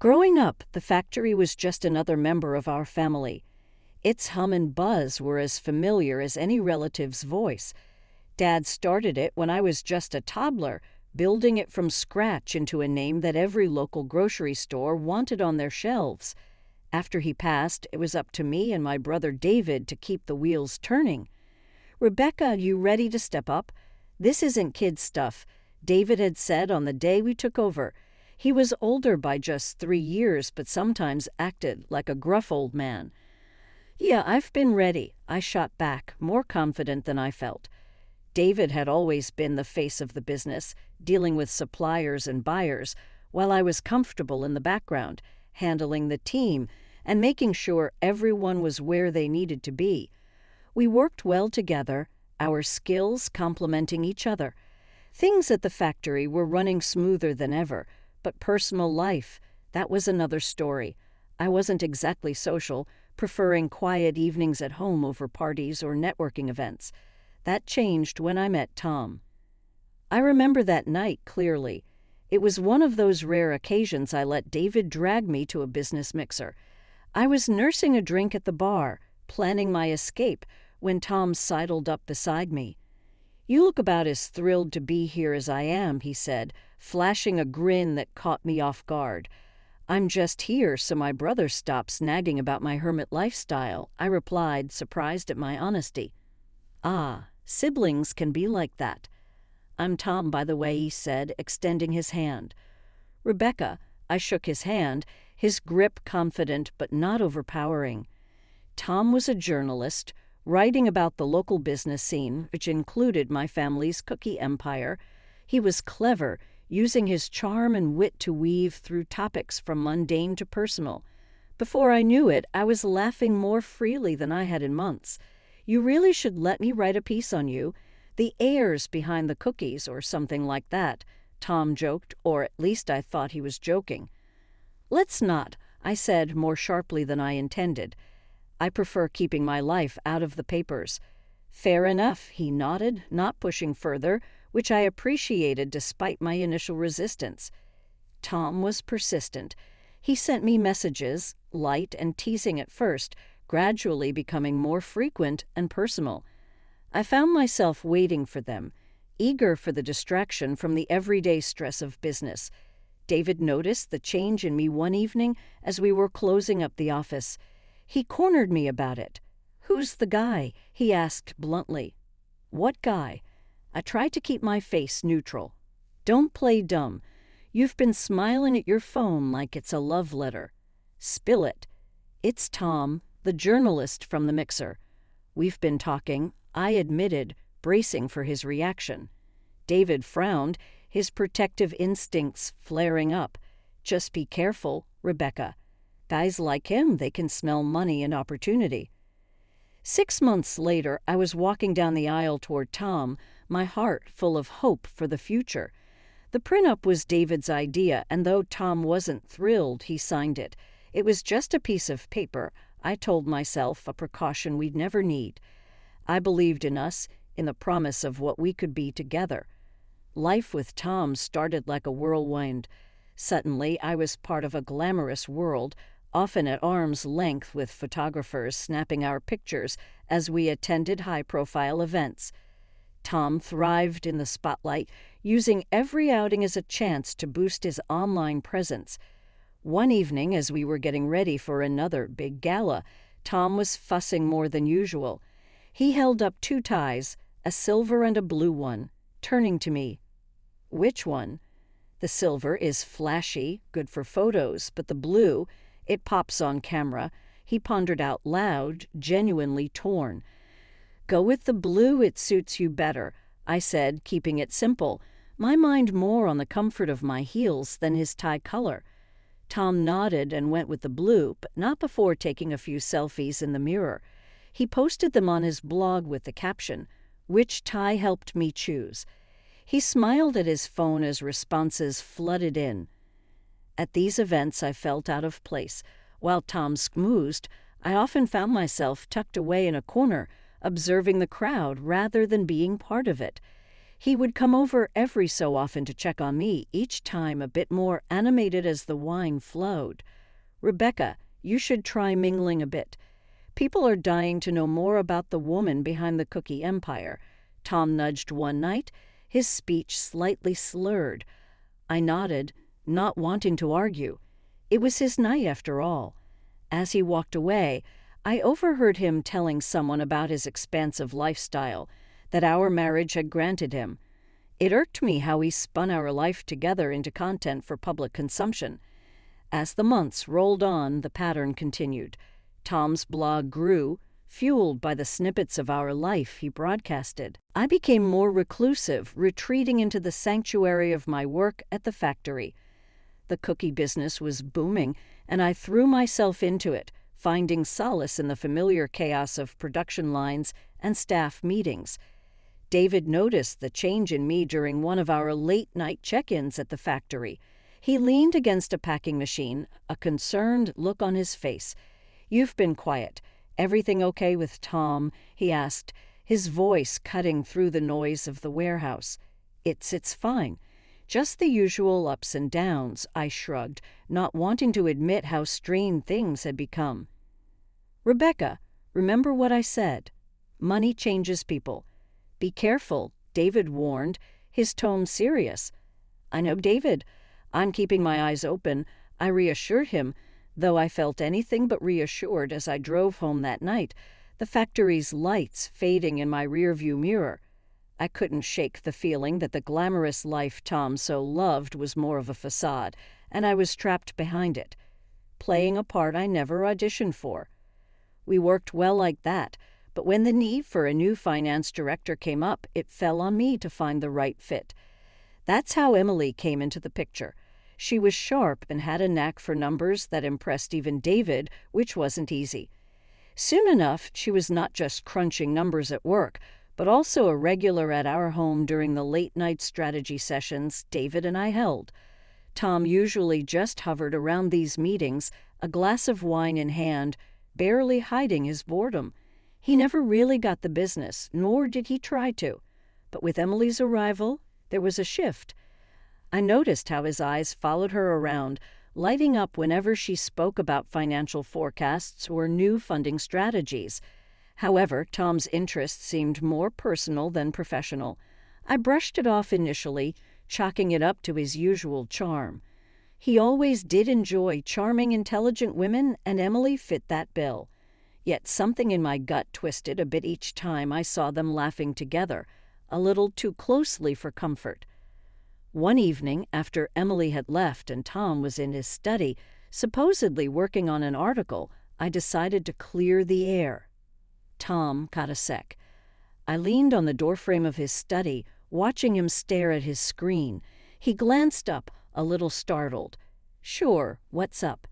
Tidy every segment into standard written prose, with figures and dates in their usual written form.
Growing up, the factory was just another member of our family. Its hum and buzz were as familiar as any relative's voice. Dad started it when I was just a toddler, building it from scratch into a name that every local grocery store wanted on their shelves. After he passed, it was up to me and my brother David to keep the wheels turning. "Rebecca, you ready to step up? This isn't kid stuff," David had said on the day we took over. He was older by just 3 years, but sometimes acted like a gruff old man. "Yeah, I've been ready," I shot back, more confident than I felt. David had always been the face of the business, dealing with suppliers and buyers, while I was comfortable in the background, handling the team and making sure everyone was where they needed to be. We worked well together, our skills complementing each other. Things at the factory were running smoother than ever, but personal life, that was another story. I wasn't exactly social, preferring quiet evenings at home over parties or networking events. That changed when I met Tom. I remember that night clearly. It was one of those rare occasions I let David drag me to a business mixer. I was nursing a drink at the bar, planning my escape, when Tom sidled up beside me. "You look about as thrilled to be here as I am," he said, flashing a grin that caught me off guard. "I'm just here so my brother stops nagging about my hermit lifestyle," I replied, surprised at my honesty. "Ah, siblings can be like that." "I'm Tom, by the way," he said, extending his hand. "Rebecca," I shook his hand, his grip confident but not overpowering. Tom was a journalist, writing about the local business scene, which included my family's cookie empire. He was clever, using his charm and wit to weave through topics from mundane to personal. Before I knew it, I was laughing more freely than I had in months. "You really should let me write a piece on you. The heirs behind the cookies, or something like that," Tom joked, or at least I thought he was joking. "Let's not," I said more sharply than I intended. "I prefer keeping my life out of the papers." "Fair enough," he nodded, not pushing further, which I appreciated despite my initial resistance. Tom was persistent. He sent me messages, light and teasing at first, gradually becoming more frequent and personal. I found myself waiting for them, eager for the distraction from the everyday stress of business. David noticed the change in me one evening as we were closing up the office. He cornered me about it. "Who's the guy?" he asked bluntly. "What guy?" I tried to keep my face neutral. "Don't play dumb. You've been smiling at your phone like it's a love letter. Spill it." "It's Tom, the journalist from the mixer. We've been talking," I admitted, bracing for his reaction. David frowned, his protective instincts flaring up. "Just be careful, Rebecca. Guys like him, they can smell money and opportunity." 6 months later, I was walking down the aisle toward Tom, my heart full of hope for the future. The prenup was David's idea, and though Tom wasn't thrilled, he signed it. It was just a piece of paper, I told myself, a precaution we'd never need. I believed in us, in the promise of what we could be together. Life with Tom started like a whirlwind. Suddenly, I was part of a glamorous world, often at arm's length with photographers snapping our pictures as we attended high-profile events. Tom thrived in the spotlight, using every outing as a chance to boost his online presence. One evening, as we were getting ready for another big gala, Tom was fussing more than usual. He held up 2 ties, a silver and a blue one, turning to me. "Which one?" "The silver is flashy, good for photos, but the blue, it pops on camera," he pondered out loud, genuinely torn. "Go with the blue, it suits you better," I said, keeping it simple, my mind more on the comfort of my heels than his tie color. Tom nodded and went with the blue, but not before taking a few selfies in the mirror. He posted them on his blog with the caption, "Which tie helped me choose?" He smiled at his phone as responses flooded in. At these events I felt out of place. While Tom schmoozed, I often found myself tucked away in a corner, observing the crowd rather than being part of it. He would come over every so often to check on me, each time a bit more animated as the wine flowed. "Rebecca, you should try mingling a bit. People are dying to know more about the woman behind the cookie empire." Tom nudged one night, his speech slightly slurred. I nodded, not wanting to argue. It was his night after all. As he walked away, I overheard him telling someone about his expansive lifestyle that our marriage had granted him. It irked me how he spun our life together into content for public consumption. As the months rolled on, the pattern continued. Tom's blog grew, fueled by the snippets of our life he broadcasted. I became more reclusive, retreating into the sanctuary of my work at the factory. The cookie business was booming, and I threw myself into it, finding solace in the familiar chaos of production lines and staff meetings. David noticed the change in me during one of our late-night check-ins at the factory. He leaned against a packing machine, a concerned look on his face. "You've been quiet. Everything okay with Tom?" he asked, his voice cutting through the noise of the warehouse. It's fine. Just the usual ups and downs," I shrugged, not wanting to admit how strained things had become. "Rebecca, remember what I said. Money changes people. Be careful," David warned, his tone serious. "I know, David. I'm keeping my eyes open," I reassured him, though I felt anything but reassured as I drove home that night, the factory's lights fading in my rearview mirror. I couldn't shake the feeling that the glamorous life Tom so loved was more of a facade, and I was trapped behind it, playing a part I never auditioned for. We worked well like that, but when the need for a new finance director came up, it fell on me to find the right fit. That's how Emily came into the picture. She was sharp and had a knack for numbers that impressed even David, which wasn't easy. Soon enough, she was not just crunching numbers at work, but also a regular at our home during the late-night strategy sessions David and I held. Tom usually just hovered around these meetings, a glass of wine in hand, barely hiding his boredom. He never really got the business, nor did he try to. But with Emily's arrival, there was a shift. I noticed how his eyes followed her around, lighting up whenever she spoke about financial forecasts or new funding strategies. However, Tom's interest seemed more personal than professional. I brushed it off initially, chalking it up to his usual charm. He always did enjoy charming, intelligent women, and Emily fit that bill. Yet something in my gut twisted a bit each time I saw them laughing together, a little too closely for comfort. One evening, after Emily had left and Tom was in his study, supposedly working on an article, I decided to clear the air. Tom caught a sec. I leaned on the doorframe of his study, watching him stare at his screen. He glanced up, a little startled. "Sure, what's up?"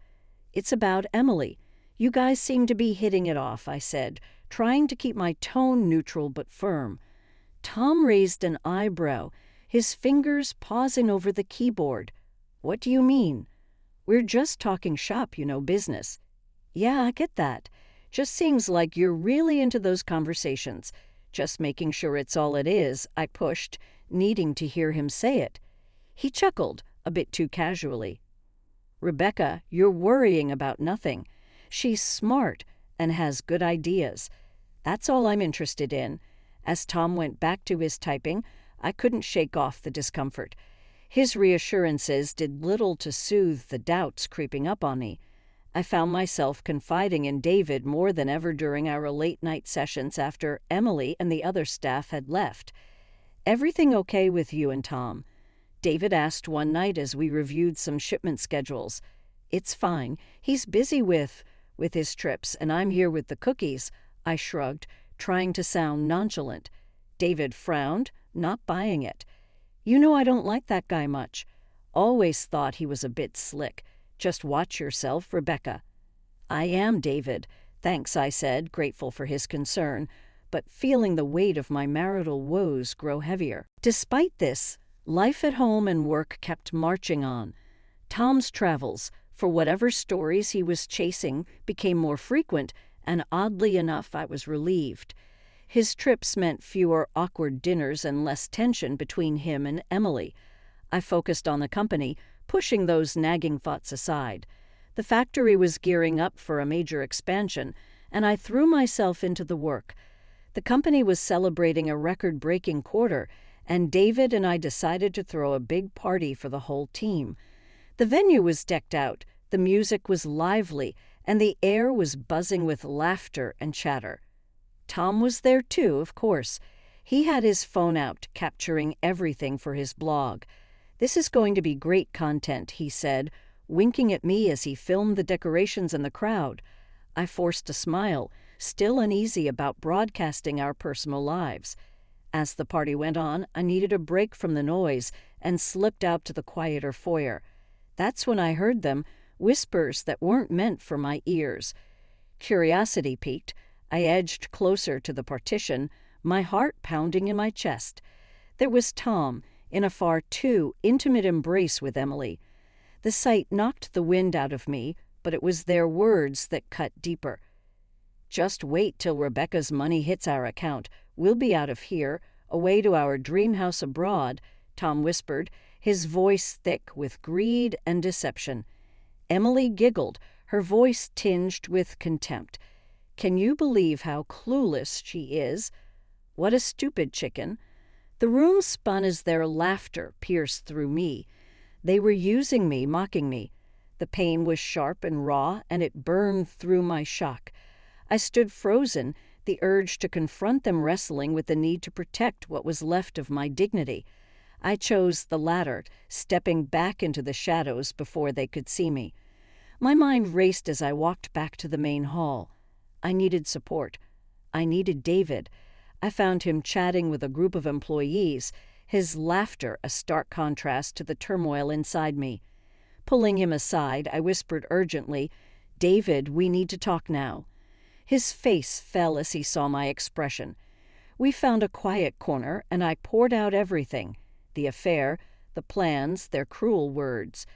"It's about Emily. You guys seem to be hitting it off," I said, trying to keep my tone neutral but firm. Tom raised an eyebrow, his fingers pausing over the keyboard. "What do you mean?" "We're just talking shop, business." "Yeah, I get that. Just seems like you're really into those conversations. Just making sure it's all it is," I pushed, needing to hear him say it. He chuckled, a bit too casually. "Rebecca, you're worrying about nothing. She's smart and has good ideas. That's all I'm interested in." As Tom went back to his typing, I couldn't shake off the discomfort. His reassurances did little to soothe the doubts creeping up on me. I found myself confiding in David more than ever during our late-night sessions after Emily and the other staff had left. "Everything okay with you and Tom?" David asked one night as we reviewed some shipment schedules. "It's fine. He's busy with his trips, and I'm here with the cookies," I shrugged, trying to sound nonchalant. David frowned, not buying it. I don't like that guy much. Always thought he was a bit slick. Just watch yourself, Rebecca." "I am, David. Thanks," I said, grateful for his concern, but feeling the weight of my marital woes grow heavier. Despite this, life at home and work kept marching on. Tom's travels, for whatever stories he was chasing, became more frequent, and oddly enough, I was relieved. His trips meant fewer awkward dinners and less tension between him and Emily. I focused on the company, pushing those nagging thoughts aside. The factory was gearing up for a major expansion, and I threw myself into the work. The company was celebrating a record-breaking quarter, and David and I decided to throw a big party for the whole team. The venue was decked out, the music was lively, and the air was buzzing with laughter and chatter. Tom was there too, of course. He had his phone out, capturing everything for his blog. "This is going to be great content," he said, winking at me as he filmed the decorations and the crowd. I forced a smile, still uneasy about broadcasting our personal lives. As the party went on, I needed a break from the noise and slipped out to the quieter foyer. That's when I heard them, whispers that weren't meant for my ears. Curiosity piqued. I edged closer to the partition, my heart pounding in my chest. There was Tom, in a far too intimate embrace with Emily. The sight knocked the wind out of me, but it was their words that cut deeper. "Just wait till Rebecca's money hits our account. We'll be out of here, away to our dream house abroad," Tom whispered, his voice thick with greed and deception. Emily giggled, her voice tinged with contempt. "Can you believe how clueless she is? What a stupid chicken." The room spun as their laughter pierced through me. They were using me, mocking me. The pain was sharp and raw, and it burned through my shock. I stood frozen, the urge to confront them wrestling with the need to protect what was left of my dignity. I chose the latter, stepping back into the shadows before they could see me. My mind raced as I walked back to the main hall. I needed support. I needed David. I found him chatting with a group of employees, his laughter a stark contrast to the turmoil inside me. Pulling him aside, I whispered urgently, "David, we need to talk now." His face fell as he saw my expression. We found a quiet corner, and I poured out everything: the affair, the plans, their cruel words.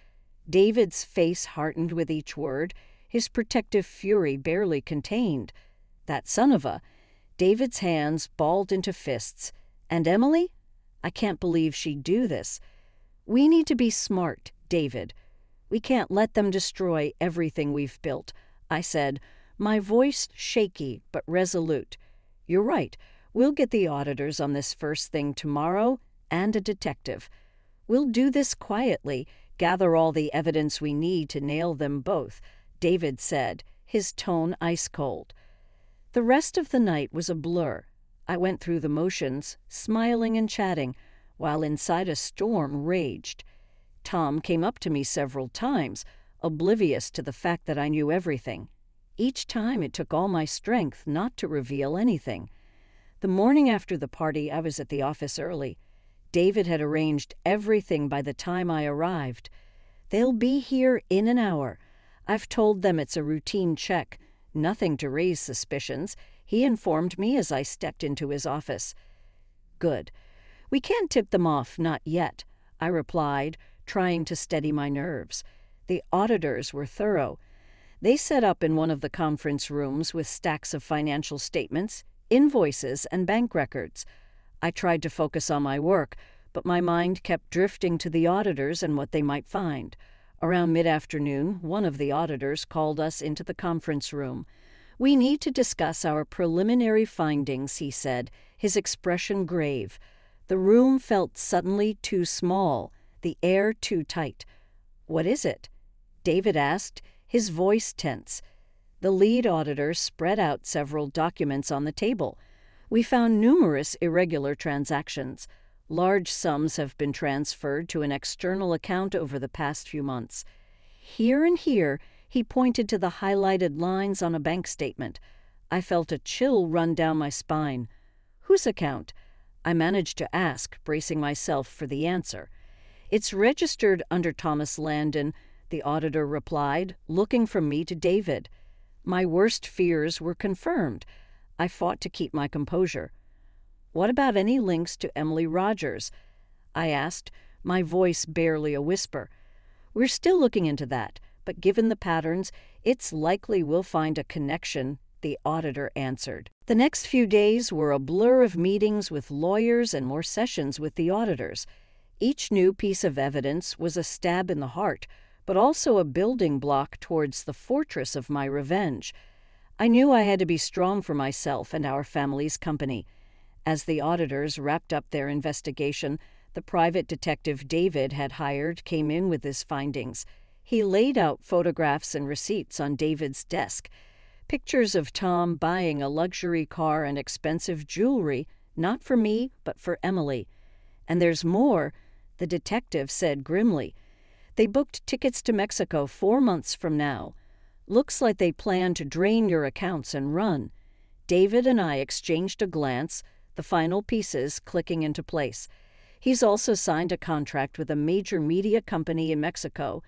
David's face hardened with each word, his protective fury barely contained. That son of a... David's hands balled into fists. "And Emily? I can't believe she'd do this. We need to be smart, David. We can't let them destroy everything we've built," I said, my voice shaky but resolute. "You're right. We'll get the auditors on this first thing tomorrow, and a detective. We'll do this quietly, gather all the evidence we need to nail them both," David said, his tone ice-cold. The rest of the night was a blur. I went through the motions, smiling and chatting, while inside a storm raged. Tom came up to me several times, oblivious to the fact that I knew everything. Each time it took all my strength not to reveal anything. The morning after the party, I was at the office early. David had arranged everything by the time I arrived. "They'll be here in an hour. I've told them it's a routine check, nothing to raise suspicions," he informed me as I stepped into his office. "Good. We can't tip them off, not yet," I replied, trying to steady my nerves. The auditors were thorough. They set up in one of the conference rooms with stacks of financial statements, invoices, and bank records. I tried to focus on my work, but my mind kept drifting to the auditors and what they might find. Around mid-afternoon, one of the auditors called us into the conference room. "We need to discuss our preliminary findings," he said, his expression grave. The room felt suddenly too small, the air too tight. "What is it?" David asked, his voice tense. The lead auditor spread out several documents on the table. We found numerous irregular transactions. Large sums have been transferred to an external account over the past few months. Here and here, he pointed to the highlighted lines on a bank statement. I felt a chill run down my spine. "Whose account?" I managed to ask, bracing myself for the answer. "It's registered under Thomas Landon," the auditor replied, looking from me to David. My worst fears were confirmed. I fought to keep my composure. "What about any links to Emily Rogers?" I asked, my voice barely a whisper. "We're still looking into that, but given the patterns, it's likely we'll find a connection," the auditor answered. The next few days were a blur of meetings with lawyers and more sessions with the auditors. Each new piece of evidence was a stab in the heart, but also a building block towards the fortress of my revenge. I knew I had to be strong for myself and our family's company. As the auditors wrapped up their investigation, the private detective David had hired came in with his findings. He laid out photographs and receipts on David's desk. Pictures of Tom buying a luxury car and expensive jewelry, not for me, but for Emily. And there's more, the detective said grimly. They booked tickets to Mexico 4 months from now. Looks like they plan to drain your accounts and run. David and I exchanged a glance, the final pieces clicking into place. He's also signed a contract with a major media company in Mexico.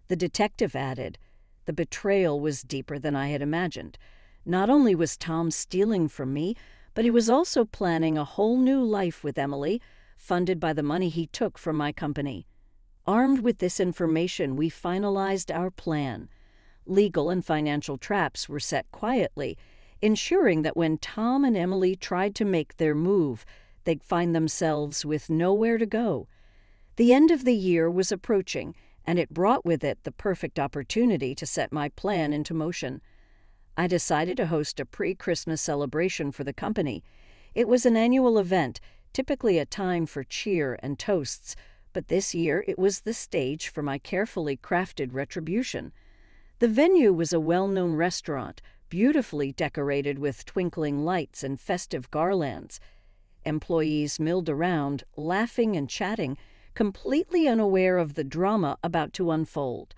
The detective added, the betrayal was deeper than I had imagined. Not only was Tom stealing from me, but he was also planning a whole new life with Emily, funded by the money he took from my company. Armed with this information, we finalized our plan. Legal and financial traps were set quietly, ensuring that when Tom and Emily tried to make their move, they'd find themselves with nowhere to go. The end of the year was approaching, and it brought with it the perfect opportunity to set my plan into motion. I decided to host a pre-Christmas celebration for the company. It was an annual event, typically a time for cheer and toasts, but this year it was the stage for my carefully crafted retribution. The venue was a well-known restaurant, beautifully decorated with twinkling lights and festive garlands. Employees milled around, laughing and chatting, completely unaware of the drama about to unfold.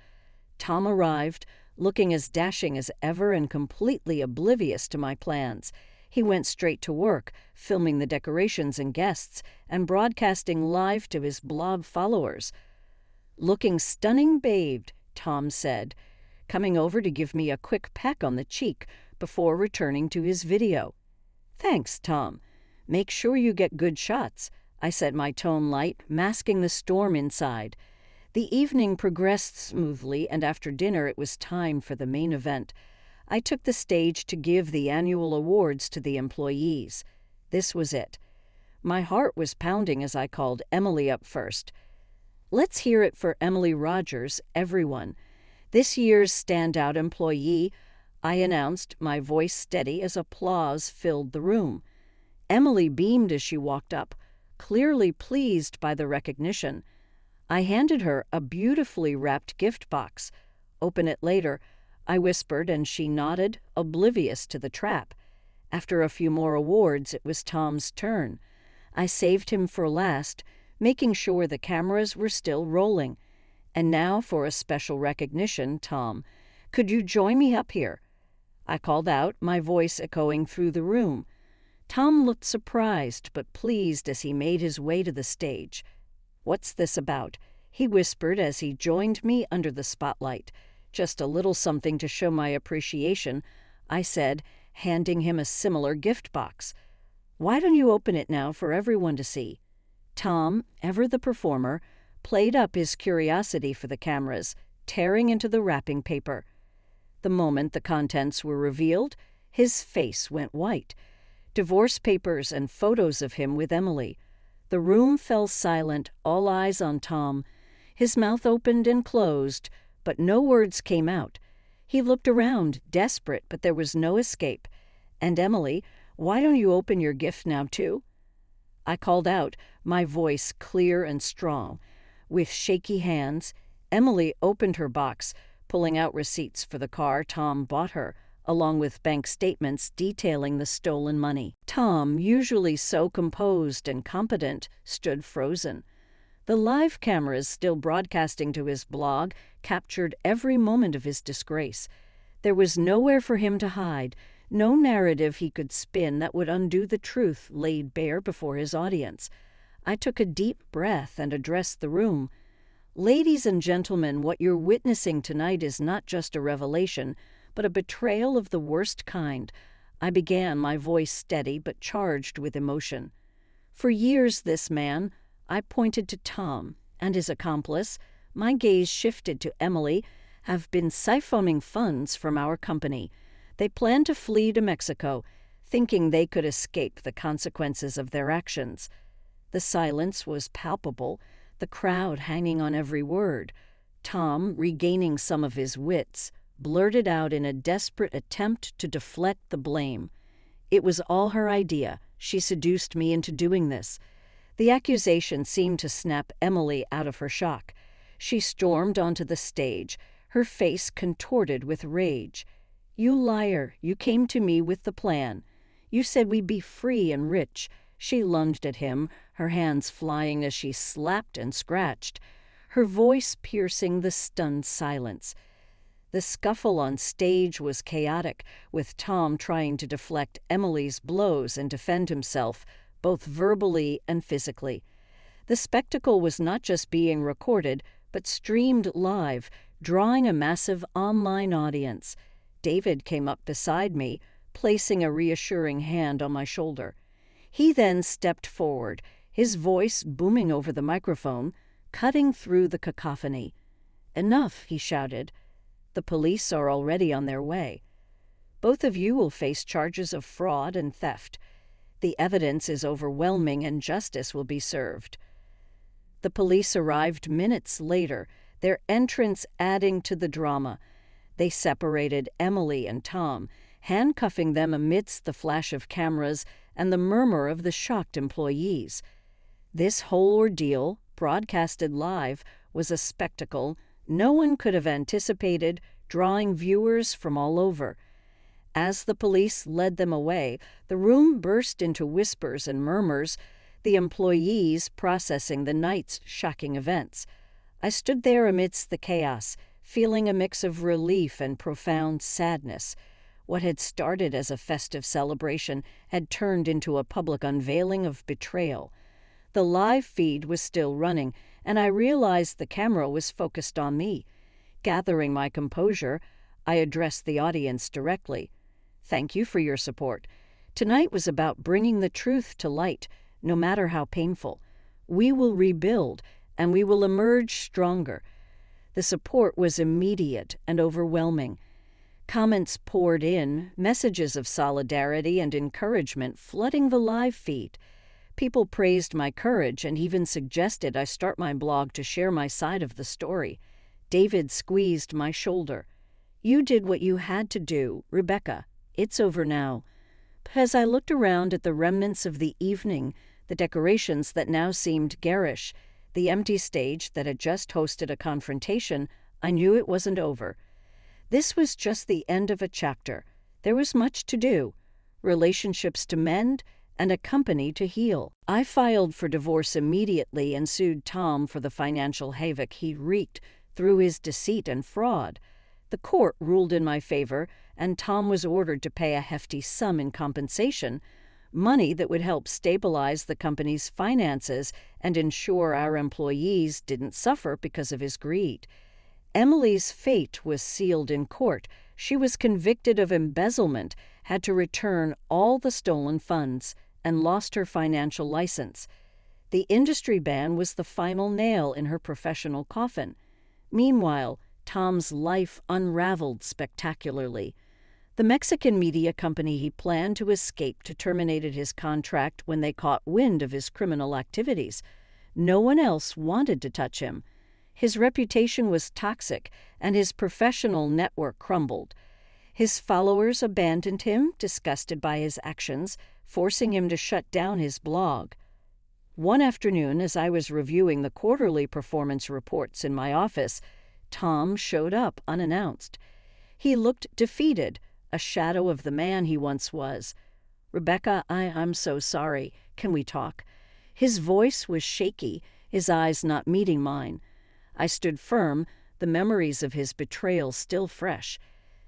Tom arrived, looking as dashing as ever and completely oblivious to my plans. He went straight to work, filming the decorations and guests, and broadcasting live to his blog followers. "Looking stunning bathed," Tom said, coming over to give me a quick peck on the cheek before returning to his video. "Thanks, Tom. Make sure you get good shots," I said, my tone light, masking the storm inside. The evening progressed smoothly, and after dinner it was time for the main event. I took the stage to give the annual awards to the employees. This was it. My heart was pounding as I called Emily up first. "Let's hear it for Emily Rogers, everyone. This year's standout employee," I announced, my voice steady as applause filled the room. Emily beamed as she walked up, clearly pleased by the recognition. I handed her a beautifully wrapped gift box. "Open it later," I whispered, and she nodded, oblivious to the trap. After a few more awards, it was Tom's turn. I saved him for last, making sure the cameras were still rolling. "And now for a special recognition, Tom. Could you join me up here?" I called out, my voice echoing through the room. Tom looked surprised but pleased as he made his way to the stage. "What's this about?" he whispered as he joined me under the spotlight. "Just a little something to show my appreciation," I said, handing him a similar gift box. "Why don't you open it now for everyone to see?" Tom, ever the performer, played up his curiosity for the cameras, tearing into the wrapping paper. The moment the contents were revealed, his face went white. Divorce papers and photos of him with Emily. The room fell silent, all eyes on Tom. His mouth opened and closed, but no words came out. He looked around, desperate, but there was no escape. "And Emily, why don't you open your gift now, too?" I called out, my voice clear and strong. With shaky hands, Emily opened her box, pulling out receipts for the car Tom bought her, along with bank statements detailing the stolen money. Tom, usually so composed and competent, stood frozen. The live cameras still broadcasting to his blog captured every moment of his disgrace. There was nowhere for him to hide, no narrative he could spin that would undo the truth laid bare before his audience. I took a deep breath and addressed the room. "Ladies and gentlemen, what you're witnessing tonight is not just a revelation, but a betrayal of the worst kind," I began, my voice steady but charged with emotion. "For years this man," I pointed to Tom, "and his accomplice," my gaze shifted to Emily, "have been siphoning funds from our company. They plan to flee to Mexico. thinking they could escape the consequences of their actions. The silence was palpable, the crowd hanging on every word. Tom, regaining some of his wits, blurted out in a desperate attempt to deflect the blame. It was all her idea. She seduced me into doing this. The accusation seemed to snap Emily out of her shock. She stormed onto the stage, her face contorted with rage. "You liar! You came to me with the plan. You said we'd be free and rich." She lunged at him, her hands flying as she slapped and scratched, her voice piercing the stunned silence. The scuffle on stage was chaotic, with Tom trying to deflect Emily's blows and defend himself, both verbally and physically. The spectacle was not just being recorded, but streamed live, drawing a massive online audience. David came up beside me, placing a reassuring hand on my shoulder. He then stepped forward, his voice booming over the microphone, cutting through the cacophony. "Enough," he shouted. "The police are already on their way. Both of you will face charges of fraud and theft. The evidence is overwhelming and justice will be served." The police arrived minutes later, their entrance adding to the drama. They separated Emily and Tom, handcuffing them amidst the flash of cameras and the murmur of the shocked employees. This whole ordeal, broadcasted live, was a spectacle no one could have anticipated, drawing viewers from all over. As the police led them away, the room burst into whispers and murmurs, the employees processing the night's shocking events. I stood there amidst the chaos, feeling a mix of relief and profound sadness. What had started as a festive celebration had turned into a public unveiling of betrayal. The live feed was still running, and I realized the camera was focused on me. Gathering my composure, I addressed the audience directly. "Thank you for your support. Tonight was about bringing the truth to light, no matter how painful. We will rebuild, and we will emerge stronger." The support was immediate and overwhelming. Comments poured in, messages of solidarity and encouragement flooding the live feed. People praised my courage and even suggested I start my blog to share my side of the story. David squeezed my shoulder. "You did what you had to do, Rebecca. It's over now." As I looked around at the remnants of the evening, the decorations that now seemed garish, the empty stage that had just hosted a confrontation, I knew it wasn't over. This was just the end of a chapter. There was much to do, relationships to mend, and a company to heal. I filed for divorce immediately and sued Tom for the financial havoc he wreaked through his deceit and fraud. The court ruled in my favor, and Tom was ordered to pay a hefty sum in compensation, money that would help stabilize the company's finances and ensure our employees didn't suffer because of his greed. Emily's fate was sealed in court. She was convicted of embezzlement, had to return all the stolen funds, and lost her financial license. The industry ban was the final nail in her professional coffin. Meanwhile, Tom's life unraveled spectacularly. The Mexican media company he planned to escape to terminated his contract when they caught wind of his criminal activities. No one else wanted to touch him. His reputation was toxic, and his professional network crumbled. His followers abandoned him, disgusted by his actions, forcing him to shut down his blog. One afternoon, as I was reviewing the quarterly performance reports in my office, Tom showed up unannounced. He looked defeated, a shadow of the man he once was. "Rebecca, I'm so sorry. Can we talk?" His voice was shaky, his eyes not meeting mine. I stood firm, the memories of his betrayal still fresh.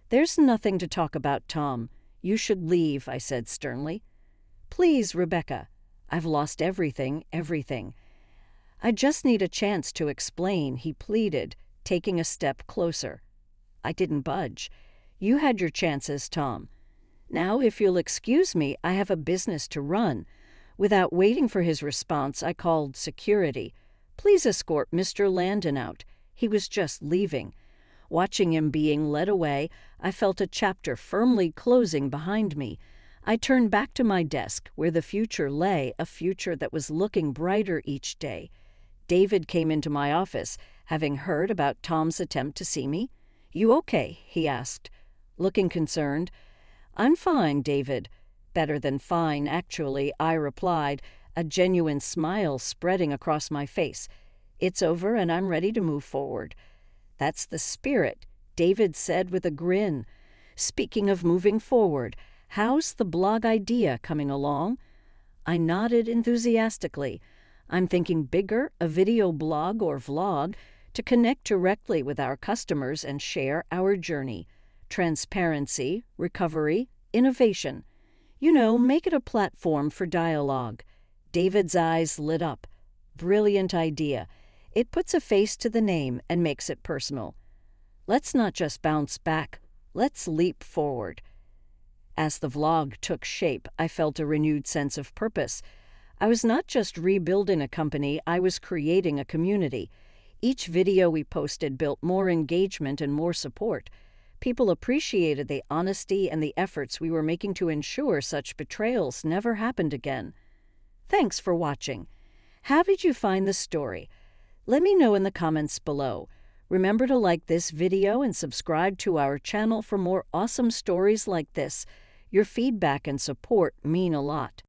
"There's nothing to talk about, Tom. You should leave," I said sternly. "Please, Rebecca. I've lost everything. I just need a chance to explain," he pleaded, taking a step closer. I didn't budge. "You had your chances, Tom. Now, if you'll excuse me, I have a business to run." Without waiting for his response, I called security. "Please escort Mr. Landon out. He was just leaving." Watching him being led away, I felt a chapter firmly closing behind me. I turned back to my desk, where the future lay, a future that was looking brighter each day. David came into my office, having heard about Tom's attempt to see me. "You okay?" he asked, looking concerned. "I'm fine, David." "Better than fine, actually," I replied, a genuine smile spreading across my face. "It's over and I'm ready to move forward." "That's the spirit," David said with a grin. "Speaking of moving forward, how's the blog idea coming along?" I nodded enthusiastically. "I'm thinking bigger, a video blog or vlog, to connect directly with our customers and share our journey. Transparency, recovery, innovation. Make it a platform for dialogue." David's eyes lit up. "Brilliant idea. It puts a face to the name and makes it personal. Let's not just bounce back. Let's leap forward." As the vlog took shape, I felt a renewed sense of purpose. I was not just rebuilding a company, I was creating a community. Each video we posted built more engagement and more support. People appreciated the honesty and the efforts we were making to ensure such betrayals never happened again. Thanks for watching. How did you find the story? Let me know in the comments below. Remember to like this video and subscribe to our channel for more awesome stories like this. Your feedback and support mean a lot.